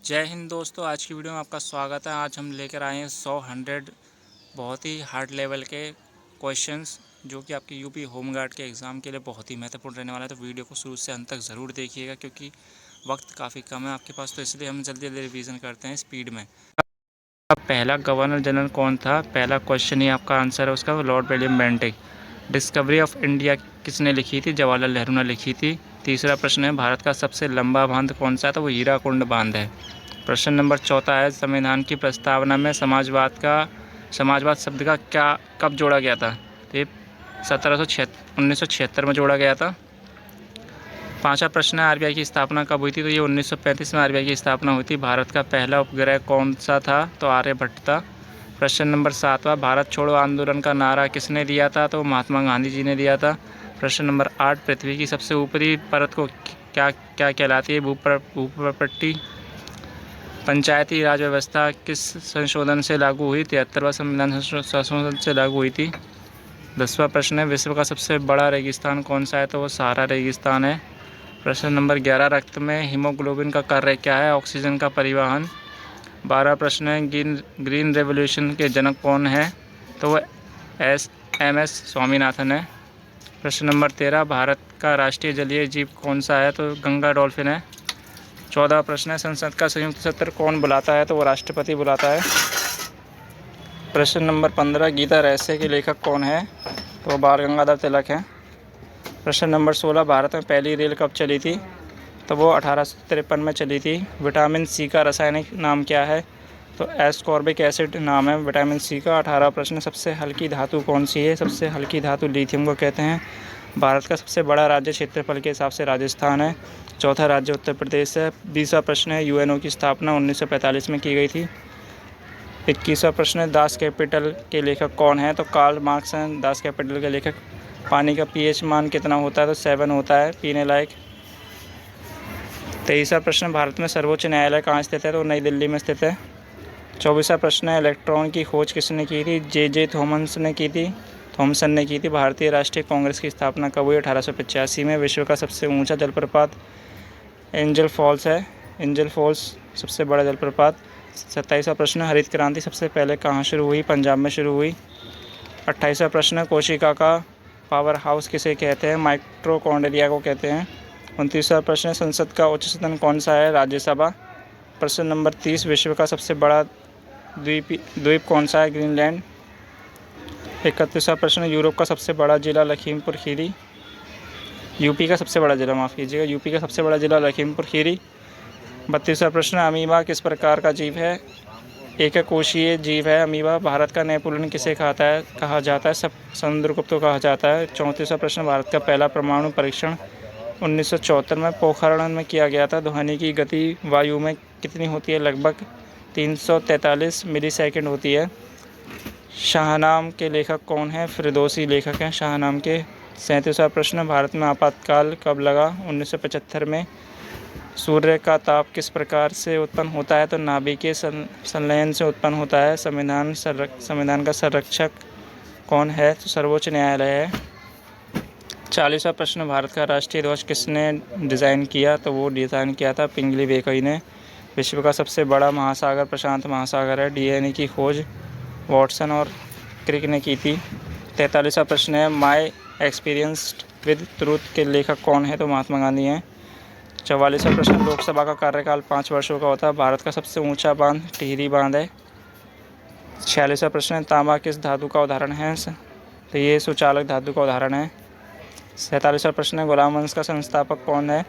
जय हिंद दोस्तों। आज की वीडियो में आपका स्वागत है। आज हम लेकर आए हैं 100 बहुत ही हार्ड लेवल के क्वेश्चंस जो कि आपके यूपी होमगार्ड के एग्ज़ाम के लिए बहुत ही महत्वपूर्ण रहने वाला है। तो वीडियो को शुरू से अंत तक ज़रूर देखिएगा क्योंकि वक्त काफ़ी कम है आपके पास, तो इसलिए हम जल्दी जल्दी रिवीजन करते हैं स्पीड में। अब पहला गवर्नर जनरल कौन था? पहला क्वेश्चन ही आपका आंसर है उसका, Lord William Bentinck. Discovery of India किसने लिखी थी? जवाहरलाल नेहरू ने लिखी थी। तीसरा प्रश्न है, भारत का सबसे लंबा बांध कौन सा है? तो वो हीराकुंड बांध है। प्रश्न नंबर चौथा है, संविधान की प्रस्तावना में समाजवाद शब्द का क्या कब जोड़ा गया था? तो ये 1976 में जोड़ा गया था। पांचवा प्रश्न है, आरबीआई की स्थापना कब हुई थी? तो ये 1935 में आरबीआई की स्थापना हुई थी। भारत का पहला उपग्रह कौन सा था? तो आर्यभट्ट था। प्रश्न नंबर सातवां, भारत छोड़ो आंदोलन का नारा किसने दिया था? तो महात्मा गांधी जी ने दिया था। प्रश्न नंबर 8, पृथ्वी की सबसे ऊपरी परत को क्या क्या कहलाती है? भूप्रपट्टी। पंचायती राज व्यवस्था किस संशोधन से लागू हुई? 73वां संविधान संशोधन से लागू हुई थी। 10वां प्रश्न है, विश्व का सबसे बड़ा रेगिस्तान कौन सा है? तो वो सहारा रेगिस्तान है। प्रश्न नंबर 11, रक्त में हीमोग्लोबिन का कार्य क्या है? ऑक्सीजन का परिवहन। 12 प्रश्न है, ग्रीन रेवोल्यूशन के जनक कौन है? तो वो MS स्वामीनाथन है। प्रश्न नंबर 13, भारत का राष्ट्रीय जलीय जीव कौन सा है? तो गंगा डॉल्फिन है। 14 प्रश्न है, संसद का संयुक्त सत्र कौन बुलाता है? तो वो राष्ट्रपति बुलाता है। प्रश्न नंबर 15, गीता रहस्य के लेखक कौन है? तो वो बाल गंगाधर तिलक है। प्रश्न नंबर 16, भारत में पहली रेल कब चली थी? तो वो 1853 में चली थी। विटामिन सी का रासायनिक नाम क्या है? तो एस्कॉर्बिक एसिड नाम है विटामिन सी का। 18 प्रश्न, सबसे हल्की धातु कौन सी है? सबसे हल्की धातु लिथियम को कहते हैं। भारत का सबसे बड़ा राज्य क्षेत्रफल के हिसाब से राजस्थान है। चौथा राज्य उत्तर प्रदेश है। 20वां प्रश्न है, यूएनओ की स्थापना 1945 में की गई थी। 21वां प्रश्न है, दास कैपिटल के लेखक कौन है? तो कार्ल मार्क्स हैं दास कैपिटल के लेखक। पानी का पीएच मान कितना होता है? तो 7 होता है, पीने लायक। 23वां प्रश्न, भारत में सर्वोच्च न्यायालय कहाँ स्थित है? तो नई दिल्ली में स्थित है। 24वां प्रश्न है, इलेक्ट्रॉन की खोज किसने की थी? जे थॉमसन ने की थी। भारतीय राष्ट्रीय कांग्रेस की स्थापना कब हुई? 1885 में। विश्व का सबसे ऊंचा जलप्रपात एंजल फॉल्स है। एंजल फॉल्स सबसे बड़ा जलप्रपात। 27वां प्रश्न, हरित क्रांति सबसे पहले कहाँ शुरू हुई? पंजाब में शुरू हुई। 28वां प्रश्न, कोशिका का पावर हाउस किसे कहते हैं? माइटोकॉन्ड्रिया को कहते हैं। 29वां प्रश्न, संसद का उच्च सदन कौन सा है? राज्यसभा। प्रश्न नंबर 30, विश्व का सबसे बड़ा द्वीप कौन सा है? ग्रीनलैंड। 31वां प्रश्न, यूरोप का सबसे बड़ा जिला लखीमपुर खीरी। यूपी का सबसे बड़ा जिला, माफ़ कीजिएगा, यूपी का सबसे बड़ा जिला लखीमपुर खीरी। 32वां प्रश्न, अमीबा किस प्रकार का जीव है? एककोषीय जीव है अमीबा। भारत का नेपोलियन किसे कहा जाता है? समुद्रगुप्त को कहा जाता है। 34वां प्रश्न, भारत का पहला परमाणु परीक्षण 1974 में पोखरण में किया गया था। ध्वनि की गति वायु में कितनी होती है? लगभग 343 मिलीसेकंड होती है। शाहनाम के लेखक कौन है? फिरदौसी लेखक हैं शाहनाम के। 37वां प्रश्न, भारत में आपातकाल कब लगा? 1975 में। सूर्य का ताप किस प्रकार से उत्पन्न होता है? तो नाभिकीय संलयन से उत्पन्न होता है। संविधान का संरक्षक कौन है? तो सर्वोच्च न्यायालय है। 40वां प्रश्न, भारत का राष्ट्रीय ध्वज किसने डिज़ाइन किया? तो वो डिज़ाइन किया था पिंगली वेकोई ने। विश्व का सबसे बड़ा महासागर प्रशांत महासागर है। डीएनए की खोज वॉटसन और क्रिक ने की थी। 43वां प्रश्न है, माई एक्सपीरियंस्ड विद ट्रूथ के लेखक कौन है? तो महात्मा गांधी हैं। 44वां प्रश्न, लोकसभा का कार्यकाल 5 वर्षों का होता है। भारत का सबसे ऊंचा बांध टिहरी बांध है। 46वां प्रश्न, तांबा किस धातु का उदाहरण है? तो ये सुचालक धातु का उदाहरण है। 47वां प्रश्न, गुलाम वंश का संस्थापक कौन है?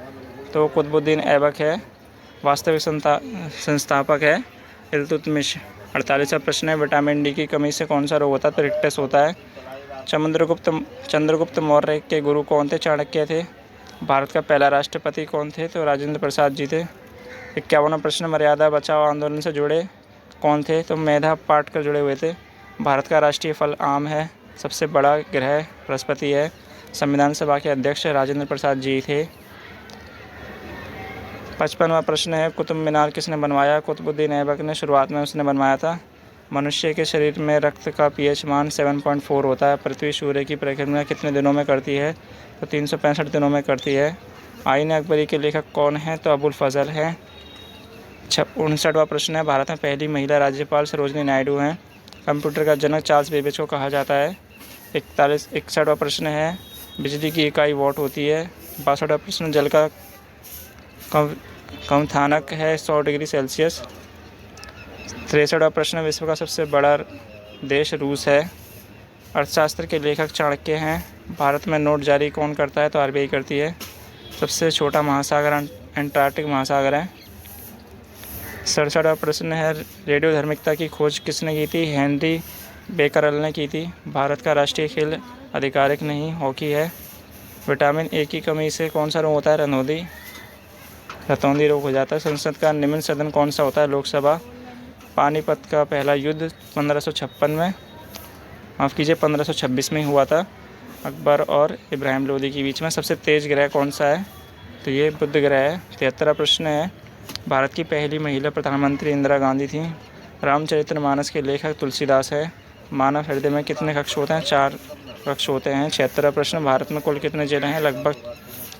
तो कुतुबुद्दीन ऐबक है। वास्तविक संस्थापक है इल्तुतमिश। 48वां प्रश्न है, विटामिन डी की कमी से कौन सा रोग होता है? तो रिक्टस होता है। चंद्रगुप्त मौर्य के गुरु कौन थे? चाणक्य थे। भारत का पहला राष्ट्रपति कौन थे? तो राजेंद्र प्रसाद जी थे। 51वां प्रश्न, मर्यादा बचाओ आंदोलन से जुड़े कौन थे? तो मेधा पाटकर जुड़े हुए थे। भारत का राष्ट्रीय फल आम है। सबसे बड़ा ग्रह बृहस्पति है। संविधान सभा के अध्यक्ष राजेंद्र प्रसाद जी थे। 55वां प्रश्न है, कुतुब मीनार किसने बनवाया? कुतुबुद्दीन ऐबक ने शुरुआत में उसने बनवाया था। मनुष्य के शरीर में रक्त का pH मान 7.4 होता है। पृथ्वी सूर्य की परिक्रमा कितने दिनों में करती है? तो 365 दिनों में करती है। आईन अकबरी के लेखक कौन है? तो अबुल फजल है। 59वां प्रश्न है, भारत में पहली महिला राज्यपाल सरोजिनी नायडू हैं। कंप्यूटर का जनक चार्ल्स बेबेज को कहा जाता है। 61वां प्रश्न है, बिजली की इकाई वॉट होती है। 62वां प्रश्न, जल का क्वथनांक है 100 डिग्री सेल्सियस। 63वां प्रश्न, विश्व का सबसे बड़ा देश रूस है। अर्थशास्त्र के लेखक चाणक्य हैं। भारत में नोट जारी कौन करता है? तो आरबीआई करती है। सबसे छोटा महासागर अंटार्कटिक महासागर है। 67वां प्रश्न है, रेडियोधर्मिता की खोज किसने की थी? हेनरी बेकरल ने की थी। भारत का राष्ट्रीय खेल आधिकारिक नहीं हॉकी है। विटामिन ए की कमी से कौन सा रोग होता है? रतौंधी रोग हो जाता है। संसद का निम्न सदन कौन सा होता है? लोकसभा। पानीपत का पहला युद्ध 1526 में हुआ था। अकबर और इब्राहिम लोदी के बीच में। सबसे तेज ग्रह कौन सा है? तो ये बुध ग्रह है। 73वां प्रश्न है, भारत की पहली महिला प्रधानमंत्री इंदिरा गांधी थी। रामचरितमानस के लेखक तुलसीदास है। मानव हृदय में कितने कक्ष होते हैं? 4 कक्ष होते हैं। 76वां प्रश्न, भारत में कुल कितने जिले हैं? लगभग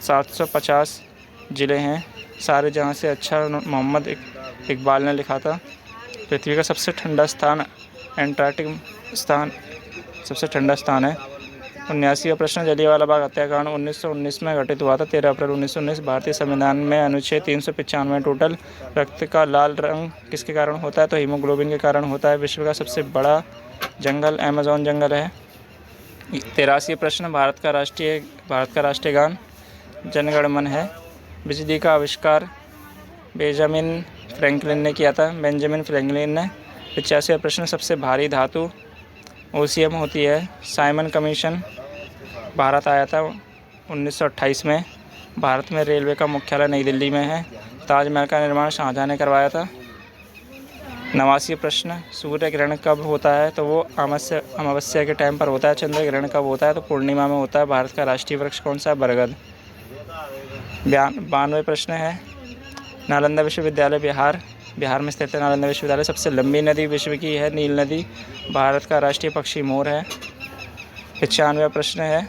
750 जिले हैं। सारे जहाँ से अच्छा मोहम्मद इकबाल ने लिखा था। पृथ्वी का सबसे ठंडा स्थान अंटार्कटिक स्थान सबसे ठंडा स्थान है। 79वां प्रश्न, जलियांवाला बाग हत्याकांड 1919 में घटित हुआ था। 13 अप्रैल 1919। भारतीय संविधान में अनुच्छेद 395 टोटल। रक्त का लाल रंग किसके कारण होता है? तो हीमोग्लोबिन के कारण होता है। विश्व का सबसे बड़ा जंगल अमेज़न जंगल है। 83वां प्रश्न, भारत का राष्ट्रीय गान जन गण मन है। बिजली का आविष्कार बेंजामिन फ्रैंकलिन ने किया था। 85वां प्रश्न, सबसे भारी धातु ओसियम होती है। साइमन कमीशन भारत आया था 1928 में। भारत में रेलवे का मुख्यालय नई दिल्ली में है। ताजमहल का निर्माण शाहजहाँ ने करवाया था। 89वां प्रश्न, सूर्य ग्रहण कब होता है? तो वो अमावस्या के टाइम पर होता है। चंद्र ग्रहण कब होता है? तो पूर्णिमा में होता है। भारत का राष्ट्रीय वृक्ष कौन सा है? बरगद। 92वां प्रश्न है, नालंदा विश्वविद्यालय बिहार में स्थित है। नालंदा विश्वविद्यालय। सबसे लंबी नदी विश्व की है नील नदी। भारत का राष्ट्रीय पक्षी मोर है। 95वां प्रश्न है,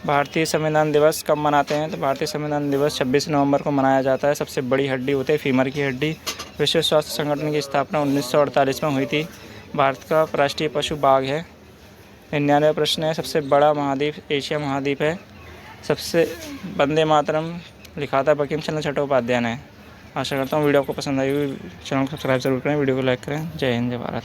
भारतीय संविधान दिवस कब मनाते हैं? तो भारतीय संविधान दिवस 26 नवंबर को मनाया जाता है। सबसे बड़ी हड्डी होती है फीमर की हड्डी। विश्व स्वास्थ्य संगठन की स्थापना 1948 में हुई थी। भारत का राष्ट्रीय पशु बाघ है। 99वां प्रश्न है, सबसे बड़ा महाद्वीप एशिया महाद्वीप है। सबसे वंदे मातरम लिखा था बंकिम चंद्र चट्टोपाध्याय ने। आशा करता हूँ वीडियो आपको पसंद आई हुई। चैनल को सब्सक्राइब जरूर करें, वीडियो को लाइक करें। जय हिंद, जय भारत।